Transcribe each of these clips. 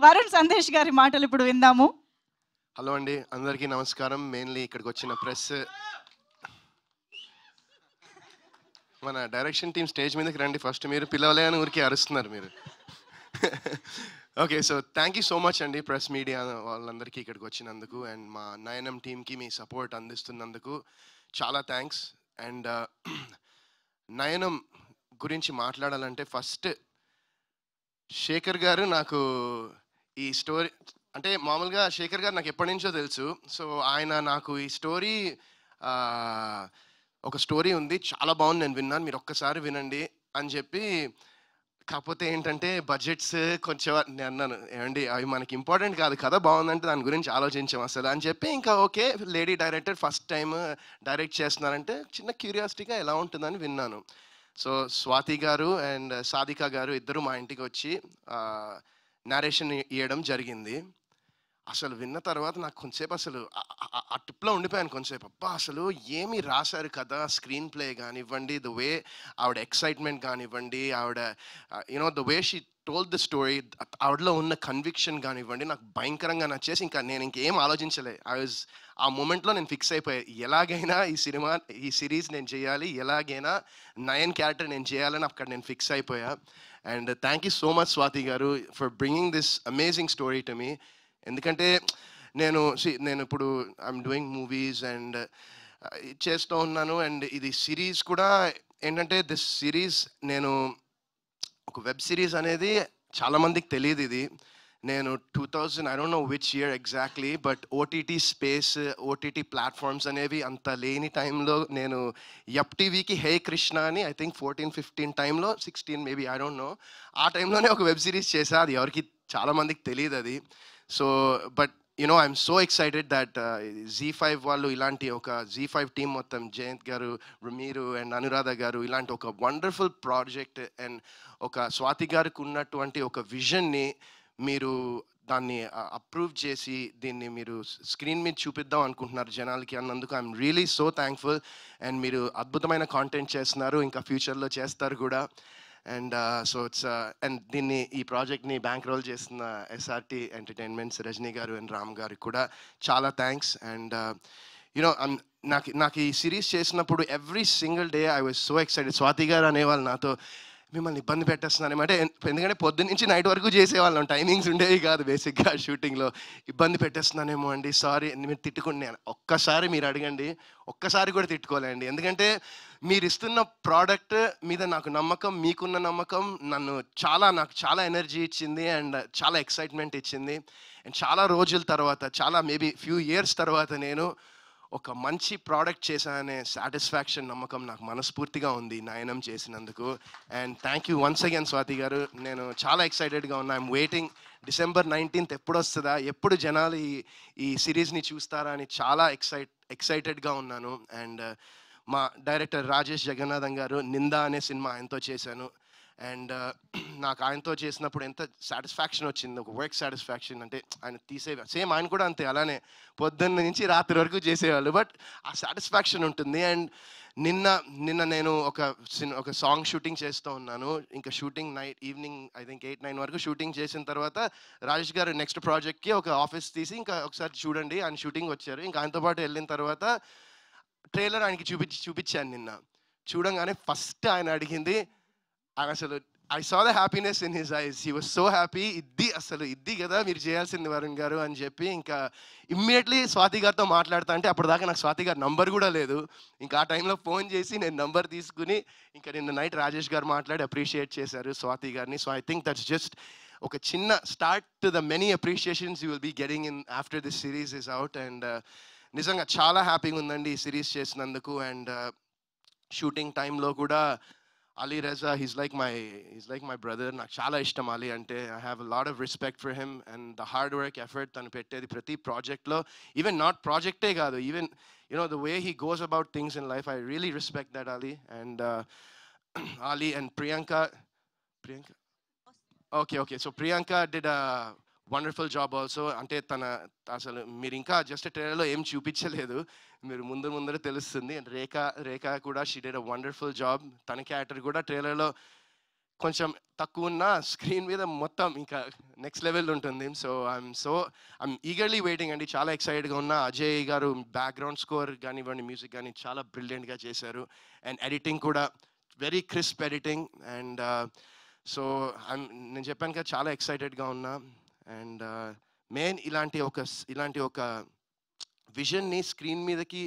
వరుణ్ సందేశ్ గారి మాటలు ఇప్పుడు విందాము. హలో అండి, అందరికీ నమస్కారం. మెయిన్లీ ఇక్కడికి వచ్చిన ప్రెస్, మన డైరెక్షన్ టీం స్టేజ్ మీదకి రండి ఫస్ట్. మీరు పిలవలే అని ఊరికి అరుస్తున్నారు మీరు. Okay, so thank you so much అండి ప్రెస్ మీడియా వాళ్ళందరికీ ఇక్కడికి వచ్చినందుకు, అండ్ మా నయనం టీంకి మీ సపోర్ట్ అందిస్తున్నందుకు చాలా థ్యాంక్స్. అండ్ నయనం గురించి మాట్లాడాలంటే ఫస్ట్ శేఖర్ గారు నాకు ఈ స్టోరీ, అంటే మామూలుగా శేఖర్ గారు నాకు ఎప్పటి నుంచో తెలుసు. సో ఆయన నాకు ఈ స్టోరీ, ఒక స్టోరీ ఉంది, చాలా బాగుంది, నేను విన్నాను, మీరు ఒక్కసారి వినండి అని చెప్పి. కాకపోతే ఏంటంటే బడ్జెట్స్ కొంచెం నేను అన్నాను, ఏమండి అవి మనకి ఇంపార్టెంట్ కాదు, కథ బాగుందంటే దాని గురించి ఆలోచించాం అసలు అని చెప్పి. ఇంకా okay, lady director first time direct చేస్తున్నారంటే చిన్న క్యూరియాసిటీగా ఎలా ఉంటుందని విన్నాను. సో స్వాతి గారు అండ్ సాధిక గారు ఇద్దరు మా ఇంటికి వచ్చి నారేషన్ ఇవ్వడం జరిగింది. అసలు విన్న తర్వాత నాకు కొంచెంసేపు అసలు ఆ ట్రిప్లో ఉండిపోయాను కొంచెంసేపు. అబ్బా అసలు ఏమి రాశారు కదా, స్క్రీన్ ప్లే కానివ్వండి, ద వే ఆవిడ ఎక్సైట్మెంట్ కానివ్వండి, ఆవిడ you know the way she told the story, ఆవిడలో ఉన్న కన్విక్షన్ కానివ్వండి, నాకు భయంకరంగా నచ్చేసి ఇంకా నేను ఇంకేం ఆలోచించలే. ఆ మూమెంట్లో నేను ఫిక్స్ అయిపోయాను, ఎలాగైనా ఈ సిరీస్ నేను చేయాలి, ఎలాగైనా నయన్ క్యారెక్టర్ నేను చేయాలని అక్కడ నేను ఫిక్స్ అయిపోయా. And thank you so much Swathi గారు for bringing this amazing story to me. ఎందుకంటే నేను ఇప్పుడు ఐఎమ్ డూయింగ్ మూవీస్ అండ్ చేస్తూ ఉన్నాను, అండ్ ఇది సిరీస్ కూడా ఏంటంటే దిస్ సిరీస్ నేను ఒక వెబ్ సిరీస్ అనేది చాలామందికి తెలియదు. ఇది నేను 2000 I don't know which year exactly, but OTT space, OTT platforms అనేవి అంత లేని టైంలో నేను యప్ టీవీకి హే కృష్ణ అని ఐ థింక్ 14-15 టైంలో, 16 మేబీ, ఐ డోంట్ నో, ఆ టైంలోనే ఒక వెబ్ సిరీస్ చేశా. అది ఎవరికి చాలామందికి తెలియదు అది. So but you know I'm so excited that Z5 వాళ్ళు ఇలాంటి ఒక Z5 టీం మొత్తం, జయంత్ గారు, మీరు అండ్ అనురాధ గారు, ఇలాంటి ఒక వండర్ఫుల్ ప్రాజెక్ట్ అండ్ ఒక స్వాతి గారికి ఉన్నటువంటి ఒక విజన్ని మీరు దాన్ని అప్రూవ్ చేసి దీన్ని మీరు స్క్రీన్ మీద చూపిద్దాం అనుకుంటున్నారు జనాలకి అన్నందుకు I'm really so thankful. And మీరు అద్భుతమైన కాంటెంట్ చేస్తున్నారు, ఇంకా ఫ్యూచర్లో చేస్తారు కూడా. అండ్ సో ఇట్స్ అండ్ దీన్ని, ఈ ప్రాజెక్ట్ని బ్యాంక్ రోల్ చేస్తున్న SRT ఎంటర్టైన్మెంట్స్ రజనీ గారు అండ్ రామ్ గారికి కూడా చాలా థ్యాంక్స్. అండ్ యూనో నాకు ఈ సిరీస్ చేసినప్పుడు every single day I was so excited. Swathi గారు అనేవాళ్ళు నాతో, మిమ్మల్ని ఇబ్బంది పెట్టేస్తున్నాను అంటే, ఎందుకంటే పొద్దున్న నుంచి నైట్ వరకు చేసేవాళ్ళం, టైమింగ్స్ ఉండేవి కాదు బేసిక్గా షూటింగ్లో. ఇబ్బంది పెట్టేస్తున్నానేమో అండి, సారీ, మీరు తిట్టుకున్నాను. ఒక్కసారి మీరు అడగండి, ఒక్కసారి కూడా తిట్టుకోలేండి. ఎందుకంటే మీరు ఇస్తున్న ప్రోడక్ట్ మీద నాకు నమ్మకం, మీకున్న నమ్మకం నాకు చాలా ఎనర్జీ ఇచ్చింది అండ్ చాలా ఎక్సైట్మెంట్ ఇచ్చింది. అండ్ చాలా రోజుల తర్వాత, చాలా మేబీ ఫ్యూ ఇయర్స్ తర్వాత నేను ఒక మంచి ప్రోడక్ట్ చేశాననే సాటిస్ఫాక్షన్, నమ్మకం నాకు మనస్ఫూర్తిగా ఉంది నయనం చేసినందుకు. And thank you once again Swathi గారు. నేను చాలా ఎక్సైటెడ్గా ఉన్నా. ఐఎమ్ వెయిటింగ్ December 19th ఎప్పుడు వస్తుందా, ఎప్పుడు జనాలు ఈ సిరీస్ని చూస్తారా అని చాలా ఎక్సైటెడ్గా ఉన్నాను. అండ్ మా డైరెక్టర్ రాజేష్ జగన్నాథం గారు, నిందా అనే సినిమా ఆయనతో చేశాను. అండ్ నాకు ఆయనతో చేసినప్పుడు ఎంత సాటిస్ఫాక్షన్ వచ్చింది, ఒక వర్క్ సాటిస్ఫాక్షన్. అంటే ఆయన సేమ్ ఆయన కూడా అంతే, అలానే పొద్దున్న నుంచి రాత్రి వరకు చేసేవాళ్ళు, బట్ ఆ సాటిస్ఫాక్షన్ ఉంటుంది. అండ్ నిన్న నేను ఒక సాంగ్ షూటింగ్ చేస్తూ ఉన్నాను. ఇంకా షూటింగ్ ఈవినింగ్ ఐ థింక్ 8-9 వరకు షూటింగ్ చేసిన తర్వాత రాజేష్ గారు నెక్స్ట్ ప్రాజెక్ట్కి ఒక ఆఫీస్ తీసి ఇంకా ఒకసారి చూడండి ఆయన షూటింగ్ వచ్చారు. ఇంకా ఆయనతో పాటు వెళ్ళిన తర్వాత ట్రైలర్ ఆయనకి చూపించాను నిన్న. చూడంగానే ఫస్ట్ ఆయన అడిగింది, అసలు I saw the happiness in his eyes, he was so happy. ఇది కదా మీరు చేయాల్సింది వరుణ్ గారు అని చెప్పి ఇంకా ఇమ్మీడియట్లీ స్వాతి గారితో మాట్లాడతా అంటే, అప్పటిదాకా నాకు స్వాతి గారి నంబర్ కూడా లేదు. ఇంకా ఆ టైంలో ఫోన్ చేసి నేను నంబర్ తీసుకుని ఇంకా నిన్న నైట్ రాజేష్ గారు మాట్లాడి అప్రిషియేట్ చేశారు స్వాతి గారిని. So I think that's just ఒక చిన్న start to the many appreciations you will be getting in after this series is out. And నిజంగా చాలా హ్యాపీగా ఉందండి ఈ సిరీస్ చేసినందుకు. అండ్ షూటింగ్ టైంలో కూడా Ali Reza, he's like my brother. నాకు చాలా ఇష్టం Ali అంటే. I have a lot of respect for him and the hard work, effort తను పెట్టేది ప్రతి ప్రాజెక్ట్లో. ఈవెన్ నాట్ ప్రాజెక్టే కాదు, even the way he goes about things in life, I really respect that Ali. And Ali and Priyanka, okay, so Priyanka did a wonderful job also. అంటే అసలు మీరు ఇంకా just ట్రైలర్లో ఏం చూపించలేదు, మీరు ముందర తెలుస్తుంది. అండ్ రేఖ కూడా she did a wonderful job. తన క్యారెక్టర్ కూడా ట్రైలర్లో కొంచెం తక్కువ ఉన్న స్క్రీన్ మీద మొత్తం ఇంకా నెక్స్ట్ లెవెల్ ఉంటుంది. సో ఐఎమ్ ఈగర్లీ వెయిటింగ్ అండి. చాలా ఎక్సైటెడ్గా ఉన్నా. అజయ్ గారు బ్యాక్గ్రౌండ్ స్కోర్ కానివ్వండి, మ్యూజిక్ కానీ చాలా బ్రిలియంట్గా చేశారు. అండ్ ఎడిటింగ్ కూడా very crisp editing. And so నేను చెప్పాను కదా, చాలా ఎక్సైటెడ్గా ఉన్నా. అండ్ మెయిన్ ఇలాంటి ఒక విజన్ని స్క్రీన్ మీదకి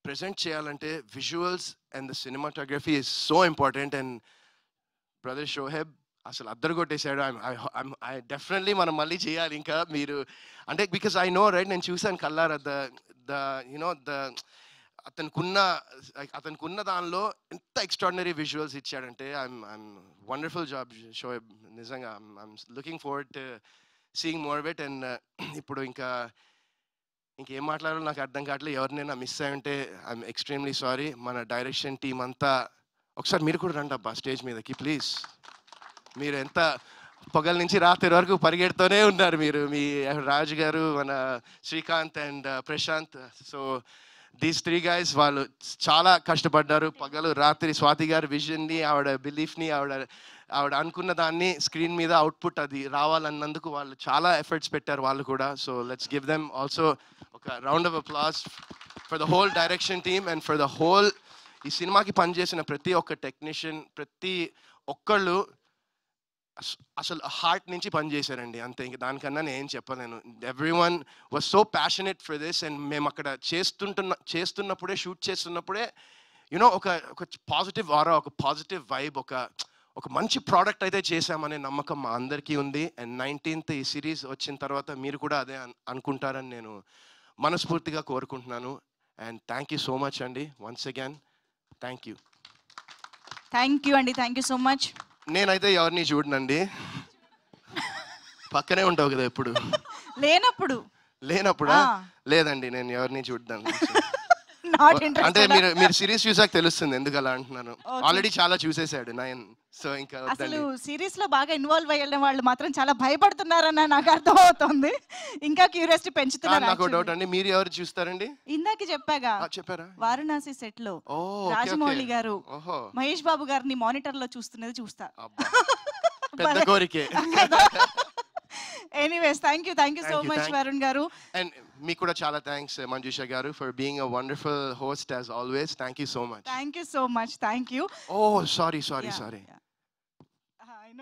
ప్రెజెంట్ చేయాలంటే visuals and the cinematography is so important. And brother Shoaib అసలు అద్దరు కొట్టేశాడు. ఐ డెఫినెట్లీ మనం మళ్ళీ చేయాలి ఇంకా. మీరు అంటే బికాస్ ఐ నో రైట్, నేను చూశాను కల్లారా అతనుకున్న దానిలో ఎంత ఎక్స్ట్రాడినరీ విజువల్స్ ఇచ్చాడంటే ఐఎమ్ వండర్ఫుల్ జాబ్ షోహెబ్. నిజంగా I'm looking forward to seeing more of it. And ఇప్పుడు ఇంకేం మాట్లాడాలో నాకు అర్థం కావట్లేదు. ఎవరినైనా మిస్ అయి ఉంటే ఐఎమ్ ఎక్స్ట్రీమ్లీ సారీ. మన డైరెక్షన్ టీం అంతా ఒకసారి మీరు కూడా రండి అబ్బా స్టేజ్ మీదకి ప్లీజ్. మీరు ఎంత పొగల నుంచి రాత్రి వరకు పరిగెడుతూనే ఉన్నారు మీరు, మీ రాజు గారు, మన Srikanth and Prashanth. So these 3 guys వాళ్ళు చాలా కష్టపడ్డారు పగలు రాత్రి. స్వాతి గారు విజన్ని, ఆవిడ బిలీఫ్ని, ఆవిడ అనుకున్న దాన్ని స్క్రీన్ మీద అవుట్పుట్ అది రావాలన్నందుకు వాళ్ళు చాలా ఎఫర్ట్స్ పెట్టారు వాళ్ళు కూడా. So let's give them also ఒక round of applause for the whole direction team and for the whole. ఈ సినిమాకి పనిచేసిన ప్రతి ఒక్క టెక్నీషియన్, ప్రతి ఒక్కళ్ళు అసలు హార్ట్ నుంచి పనిచేశారండి అంతే. ఇంక దానికన్నా నేను చెప్పలేను. Everyone was so passionate for this. And మేము అక్కడ చేస్తున్నప్పుడే, షూట్ చేస్తున్నప్పుడే యూనో ఒక పాజిటివ్ ఆరా, ఒక పాజిటివ్ వైబ్, ఒక మంచి ప్రోడక్ట్ అయితే చేశామనే నమ్మకం మా అందరికీ ఉంది. అండ్ 19th ఈ సిరీస్ వచ్చిన తర్వాత మీరు కూడా అదే అనుకుంటారని నేను మనస్ఫూర్తిగా కోరుకుంటున్నాను. And thank you so much అండి వన్స్ అగైన్. థ్యాంక్ యూ అండి. Thank you so much. నేనైతే ఎవరిని చూడనండి, పక్కనే ఉంటావు కదా ఎప్పుడు. లేనప్పుడా? లేదండి, నేను ఎవరిని చూడను. అంటే మీరు సిరీస్ చూసాక తెలుస్తుంది ఎందుకు అలా అంటున్నాను. ఆల్రెడీ చాలా చూసేసాడు నయన్. సో ఇంకా అసలు సిరీస్ లో బాగా ఇన్వాల్వ్ అయ్యే వాళ్ళు మాత్రం చాలా భయపడుతున్నారన్న నాకు అర్థం అవుతుంది. ఇంకా క్యూరియాసిటీ పెంచుతున్నారు. నాకు డౌట్ అండి, మీరు ఎవరు చూస్తారండి? ఇందాక చెప్పారా, వారణాసి సెట్ లో రాజమౌళి గారు మహేష్ బాబు గారిని మానిటర్ లో చూస్తున్నది చూస్తా. పెద్ద కోరికే. Anyways thank you so much Varun గారు. అండ్ మీకు కూడా చాలా థ్యాంక్స్ మంజుష గారు for being a wonderful host as always. Thank you so much. Thank you. Oh sorry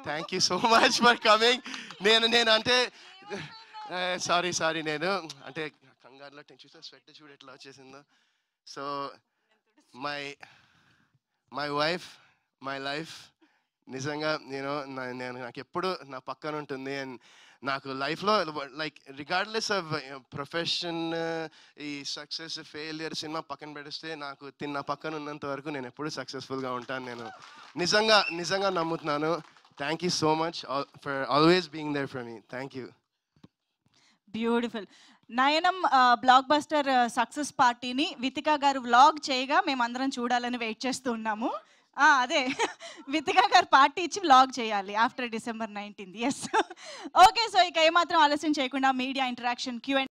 thank you so much for coming. నేను అంటే సారీ నేను అంటే కంగారులో చూస్తే స్వెట్ చూడు ఎట్లా వచ్చేసిందో. So my wife, my life నిజంగా నాకు ఎప్పుడు నా పక్కన ఉంటుంది. అండ్ నాకు లైఫ్లో లైక్ రిగార్డ్లెస్ ఆఫ్ ప్రొఫెషన్, ఈ సక్సెస్ ఫెయిలియర్ సినిమా పక్కన పెడిస్తే నాకు తిన్న పక్కన ఉన్నంత వరకు నేను ఎప్పుడు సక్సెస్ఫుల్గా ఉంటాను. నేను నిజంగా నమ్ముతున్నాను. Thank you so much for always being there for me. Thank you. Beautiful. Nayanam blockbuster success పార్టీని వితికా గారు వ్లాగ్ చేయగా మేమందరం చూడాలని వెయిట్ చేస్తూ ఉన్నాము. అదే వితికా గారు పార్టీ ఇచ్చి వ్లాగ్ చేయాలి after December 19th. Yes okay. So ఇక ఏమాత్రం ఆలస్యం చేయకుండా మీడియా ఇంటరాక్షన్ Q&A